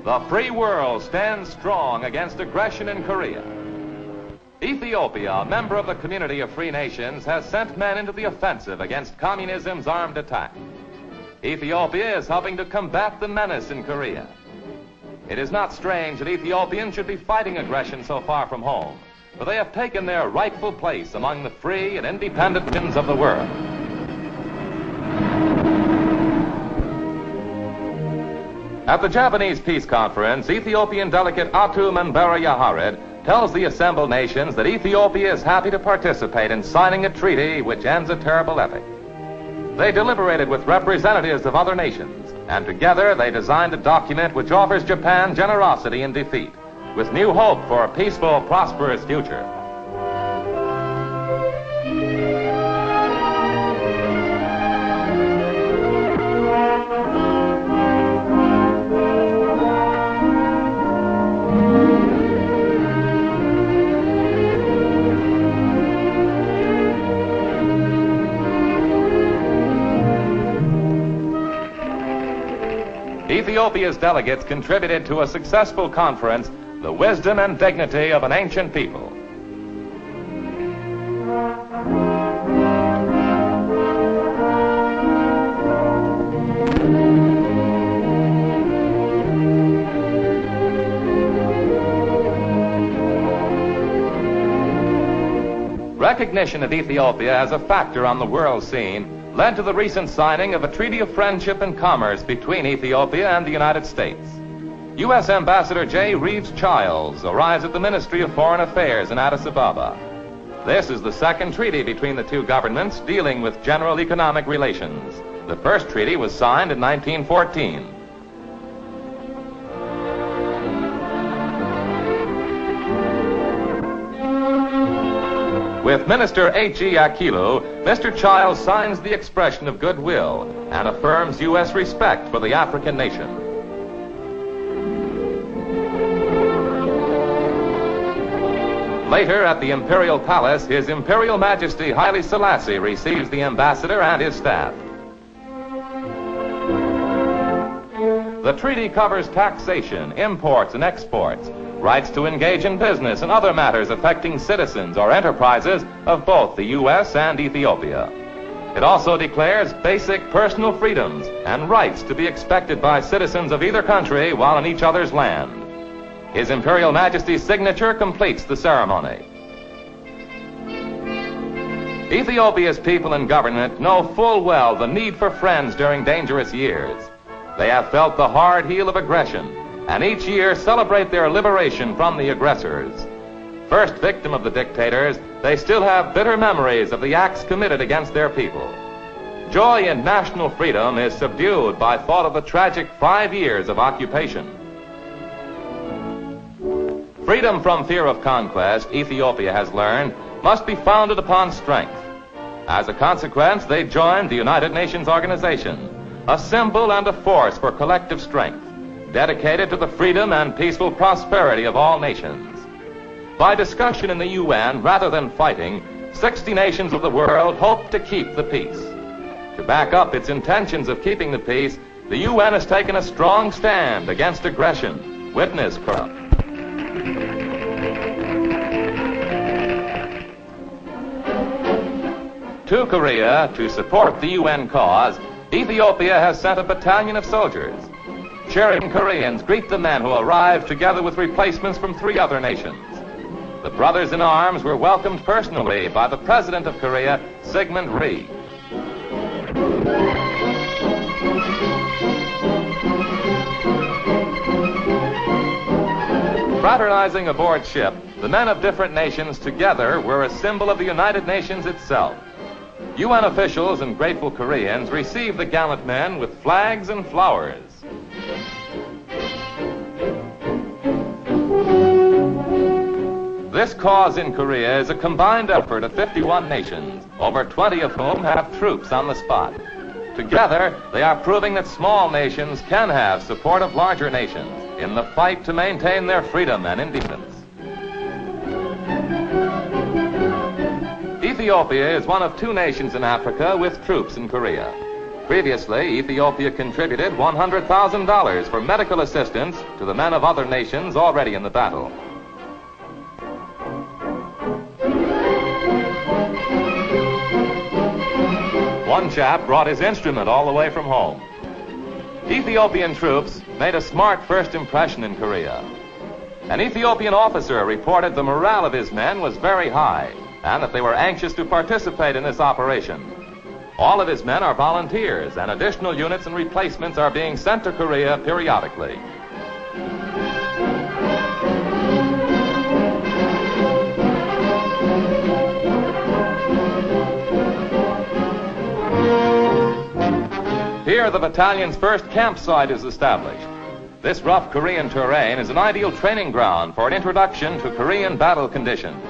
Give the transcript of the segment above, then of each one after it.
The free world stands strong against aggression in Korea. Ethiopia, a member of the community of free nations, has sent men into the offensive against communism's armed attack. Ethiopia is helping to combat the menace in Korea. It is not strange that Ethiopians should be fighting aggression so far from home, for they have taken their rightful place among the free and independent nations of the world. At the Japanese Peace Conference, Ethiopian delegate Atu Membera Yahared tells the assembled nations that Ethiopia is happy to participate in signing a treaty which ends a terrible epoch. They deliberated with representatives of other nations, and together they designed a document which offers Japan generosity in defeat, with new hope for a peaceful, prosperous future. Ethiopia's delegates contributed to a successful conference, the wisdom and dignity of an ancient people. Recognition of Ethiopia as a factor on the world scene led to the recent signing of a treaty of friendship and commerce between Ethiopia and the United States. U.S. Ambassador J. Reeves Childs arrives at the Ministry of Foreign Affairs in Addis Ababa. This is the second treaty between the two governments dealing with general economic relations. The first treaty was signed in 1914. With Minister H.E. Akilu, Mr. Childs signs the expression of goodwill and affirms U.S. respect for the African nation. Later, at the Imperial Palace, His Imperial Majesty Haile Selassie receives the ambassador and his staff. The treaty covers taxation, imports and exports, rights to engage in business and other matters affecting citizens or enterprises of both the U.S. and Ethiopia. It also declares basic personal freedoms and rights to be expected by citizens of either country while in each other's land. His Imperial Majesty's signature completes the ceremony. Ethiopia's people and government know full well the need for friends during dangerous years. They have felt the hard heel of aggression, and each year celebrate their liberation from the aggressors. First victim of the dictators, they still have bitter memories of the acts committed against their people. Joy in national freedom is subdued by thought of the tragic 5 years of occupation. Freedom from fear of conquest, Ethiopia has learned, must be founded upon strength. As a consequence, they joined the United Nations Organization, a symbol and a force for collective strength, dedicated to the freedom and peaceful prosperity of all nations. By discussion in the UN rather than fighting, 60 nations of the world hope to keep the peace. To back up its intentions of keeping the peace, the UN has taken a strong stand against aggression. Witness corrupt. To Korea, to support the UN cause, Ethiopia has sent a battalion of soldiers. Cheering Koreans greet the men who arrived together with replacements from 3 other nations. The brothers in arms were welcomed personally by the President of Korea, Sigmund Rhee. Fraternizing aboard ship, the men of different nations together were a symbol of the United Nations itself. UN officials and grateful Koreans received the gallant men with flags and flowers. This cause in Korea is a combined effort of 51 nations, over 20 of whom have troops on the spot. Together, they are proving that small nations can have support of larger nations in the fight to maintain their freedom and independence. Ethiopia is one of 2 nations in Africa with troops in Korea. Previously, Ethiopia contributed $100,000 for medical assistance to the men of other nations already in the battle. One chap brought his instrument all the way from home. Ethiopian troops made a smart first impression in Korea. An Ethiopian officer reported the morale of his men was very high and that they were anxious to participate in this operation. All of his men are volunteers, and additional units and replacements are being sent to Korea periodically. Here, the battalion's first campsite is established. This rough Korean terrain is an ideal training ground for an introduction to Korean battle conditions.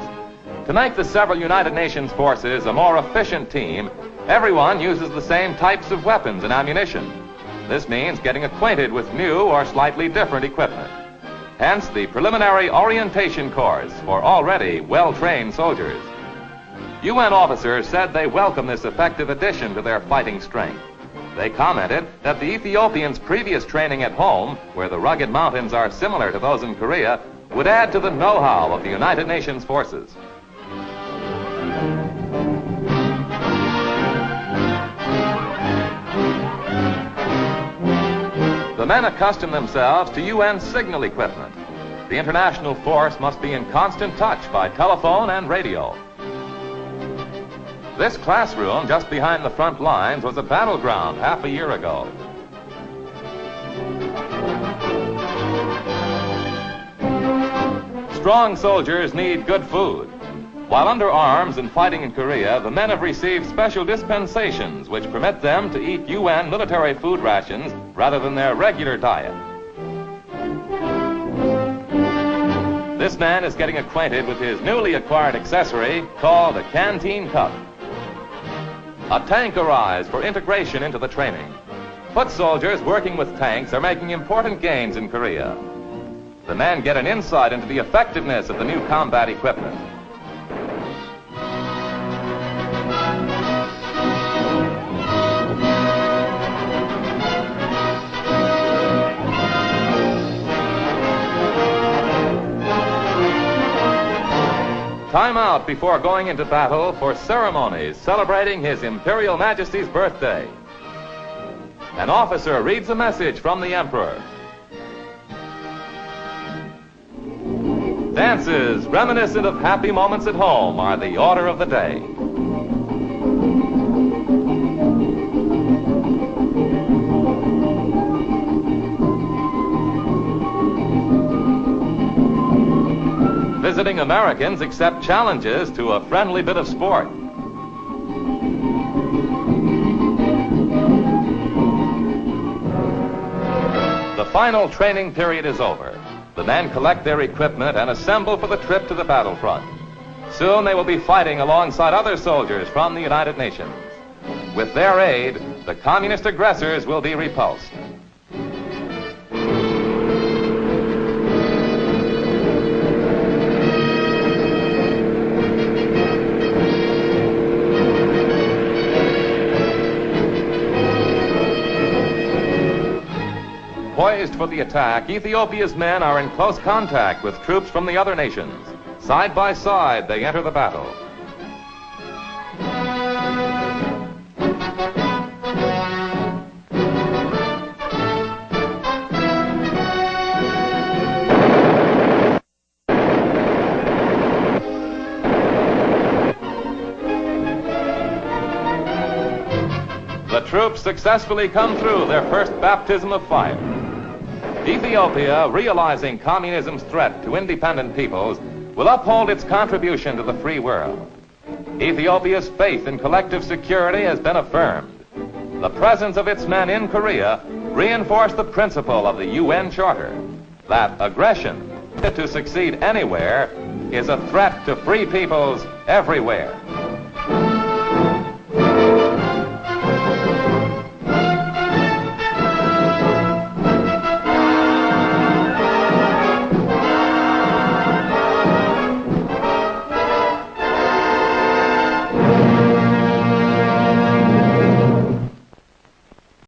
To make the several United Nations forces a more efficient team, everyone uses the same types of weapons and ammunition. This means getting acquainted with new or slightly different equipment. Hence, the preliminary orientation course for already well-trained soldiers. UN officers said they welcome this effective addition to their fighting strength. They commented that the Ethiopians' previous training at home, where the rugged mountains are similar to those in Korea, would add to the know-how of the United Nations forces. The men accustom themselves to UN signal equipment. The international force must be in constant touch by telephone and radio. This classroom just behind the front lines was a battleground half a year ago. Strong soldiers need good food. While under arms and fighting in Korea, the men have received special dispensations which permit them to eat UN military food rations rather than their regular diet. This man is getting acquainted with his newly acquired accessory called a canteen cup. A tank arrives for integration into the training. Foot soldiers working with tanks are making important gains in Korea. The men get an insight into the effectiveness of the new combat equipment. Time out before going into battle for ceremonies celebrating His Imperial Majesty's birthday. An officer reads a message from the Emperor. Dances reminiscent of happy moments at home are the order of the day. Visiting Americans accept challenges to a friendly bit of sport. The final training period is over. The men collect their equipment and assemble for the trip to the battlefront. Soon they will be fighting alongside other soldiers from the United Nations. With their aid, the communist aggressors will be repulsed. Poised for the attack, Ethiopia's men are in close contact with troops from the other nations. Side by side, they enter the battle. The troops successfully come through their first baptism of fire. Ethiopia, realizing communism's threat to independent peoples, will uphold its contribution to the free world. Ethiopia's faith in collective security has been affirmed. The presence of its men in Korea reinforced the principle of the UN Charter, that aggression, to succeed anywhere, is a threat to free peoples everywhere.